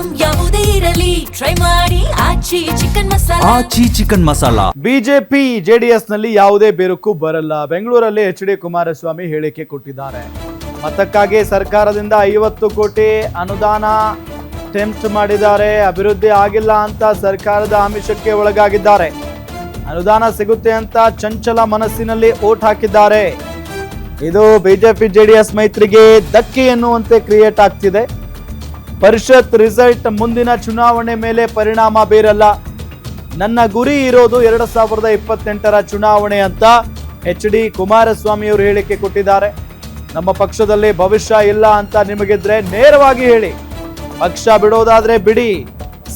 Item ಯಾವುದೇ ಇರಲಿ try ಮಾಡಿ ಆಚಿ ಚಿಕನ್ ಮಸಾಲಾ. ಬಿಜೆಪಿ ಜೆಡಿಎಸ್ ನಲ್ಲಿ ಯಾವುದೇ ಬೇರುಕು ಬರಲ್ಲ. ಬೆಂಗಳೂರಲ್ಲಿ ಎಚ್.ಡಿ. ಕುಮಾರಸ್ವಾಮಿ ಹೇಳಿಕೆ ಕೊಟ್ಟಿದ್ದಾರೆ. ಮತಕ್ಕಾಗಿ ಸರ್ಕಾರದಿಂದ 50 ಕೋಟಿ ಅನುದಾನ ಟೆಂಪ್ಟ್ ಮಾಡಿದ್ದಾರೆ. ಅಭಿವೃದ್ಧಿ ಆಗಿಲ್ಲ ಅಂತ ಸರ್ಕಾರದ ಆಮಿಷಕ್ಕೆ ಒಳಗಾಗಿದ್ದಾರೆ. ಅನುದಾನ ಸಿಗುತ್ತೆ ಅಂತ ಚಂಚಲ ಮನಸ್ಸಿನಲ್ಲಿ ಓಟ್ ಹಾಕಿದ್ದಾರೆ. ಇದು ಬಿಜೆಪಿ ಜೆಡಿಎಸ್ ಮೈತ್ರಿಗೆ ಧಕ್ಕೆ ಎನ್ನುವಂತೆ ಕ್ರಿಯೇಟ್ ಆಗ್ತಿದೆ. ಪರಿಷತ್ ರಿಸಲ್ಟ್ ಮುಂದಿನ ಚುನಾವಣೆ ಮೇಲೆ ಪರಿಣಾಮ ಬೀರಲ್ಲ. ನನ್ನ ಗುರಿ ಇರೋದು 2028ರ ಚುನಾವಣೆ ಅಂತ ಎಚ್.ಡಿ. ಕುಮಾರಸ್ವಾಮಿ ಅವರು ಹೇಳಿಕೆ ಕೊಟ್ಟಿದ್ದಾರೆ. ನಮ್ಮ ಪಕ್ಷದಲ್ಲಿ ಭವಿಷ್ಯ ಇಲ್ಲ ಅಂತ ನಿಮಗಿದ್ರೆ ನೇರವಾಗಿ ಹೇಳಿ, ಪಕ್ಷ ಬಿಡೋದಾದ್ರೆ ಬಿಡಿ,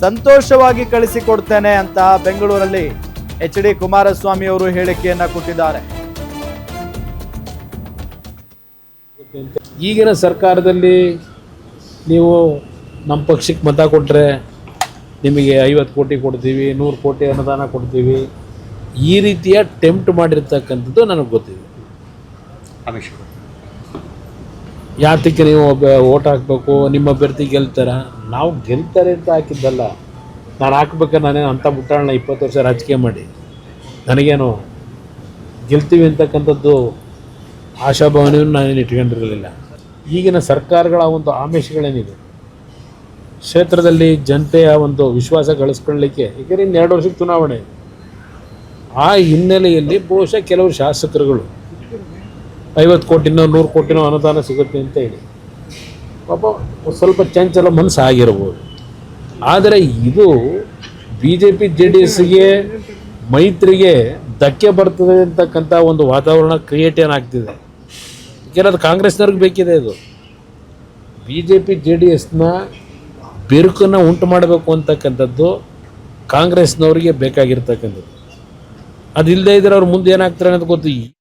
ಸಂತೋಷವಾಗಿ ಕಳಿಸಿಕೊಡ್ತೇನೆ ಅಂತ ಬೆಂಗಳೂರಲ್ಲಿ ಎಚ್.ಡಿ. ಕುಮಾರಸ್ವಾಮಿ ಅವರು ಹೇಳಿಕೆಯನ್ನ ಕೊಟ್ಟಿದ್ದಾರೆ. ಈಗಿನ ಸರ್ಕಾರದಲ್ಲಿ ನೀವು ನಮ್ಮ ಪಕ್ಷಕ್ಕೆ ಮತ ಕೊಟ್ಟರೆ ನಿಮಗೆ 50 ಕೋಟಿ ಕೊಡ್ತೀವಿ, 100 ಕೋಟಿ ಅನುದಾನ ಕೊಡ್ತೀವಿ, ಈ ರೀತಿಯ ಟೆಂಪ್ಟ್ ಮಾಡಿರ್ತಕ್ಕಂಥದ್ದು ನನಗೆ ಗೊತ್ತಿದೆ. ಯಾತಕ್ಕೆ ನೀವು ಓಟ್ ಹಾಕಬೇಕು, ನಿಮ್ಮ ಅಭ್ಯರ್ಥಿ ಗೆಲ್ತಾರ? ನಾವು ಗೆಲ್ತಾರೆ ಅಂತ ಹಾಕಿದ್ದಲ್ಲ. ನಾನು ಹಾಕ್ಬೇಕಾದ್ರೆ ನಾನೇನು ಅಂಥ ಮುಟ್ಟಾಳನ್ನ 20 ವರ್ಷ ರಾಜಕೀಯ ಮಾಡಿ ನನಗೇನು ಗೆಲ್ತೀವಿ ಅಂತಕ್ಕಂಥದ್ದು ಆಶಾಭಾವನೆಯನ್ನು ನಾನೇನು ಇಟ್ಕೊಂಡಿರಲಿಲ್ಲ. ಈಗಿನ ಸರ್ಕಾರಗಳ ಒಂದು ಆಮಿಷಗಳೇನಿದೆ, ಕ್ಷೇತ್ರದಲ್ಲಿ ಜನತೆಯ ಒಂದು ವಿಶ್ವಾಸ ಗಳಿಸ್ಕೊಳ್ಳಲಿಕ್ಕೆ, ಏಕೆಂದರೆ ಇನ್ನು 2 ವರ್ಷಕ್ಕೆ ಚುನಾವಣೆ, ಆ ಹಿನ್ನೆಲೆಯಲ್ಲಿ ಬಹುಶಃ ಕೆಲವರು ಶಾಸಕರುಗಳು 50 ಕೋಟಿನೋ 100 ಕೋಟಿನೋ ಅನುದಾನ ಸಿಗುತ್ತೆ ಅಂತ ಹೇಳಿ ಪಾಪ ಸ್ವಲ್ಪ ಚಂಚಲ ಮನಸ್ಸು ಆಗಿರ್ಬೋದು. ಆದರೆ ಇದು BJP JDSಗೆ ಮೈತ್ರಿಗೆ ಧಕ್ಕೆ ಬರ್ತದೆ ಅಂತಕ್ಕಂಥ ಒಂದು ವಾತಾವರಣ ಕ್ರಿಯೇಟ್ ಏನಾಗ್ತಿದೆ. ಯಾಕೆಂದರೆ ಕಾಂಗ್ರೆಸ್ನವ್ರಿಗೆ ಬೇಕಿದೆ. ಇದು BJP JDSನ ಬಿರುಕನ್ನು ಉಂಟು ಮಾಡಬೇಕು ಅಂತಕ್ಕಂಥದ್ದು ಕಾಂಗ್ರೆಸ್ನವರಿಗೆ ಬೇಕಾಗಿರ್ತಕ್ಕಂಥದ್ದು. ಅದಿಲ್ಲದೆ ಇದ್ರೆ ಅವ್ರು ಮುಂದೆ ಏನಾಗ್ತಾರೆ ಅನ್ನೋದು ಗೊತ್ತು.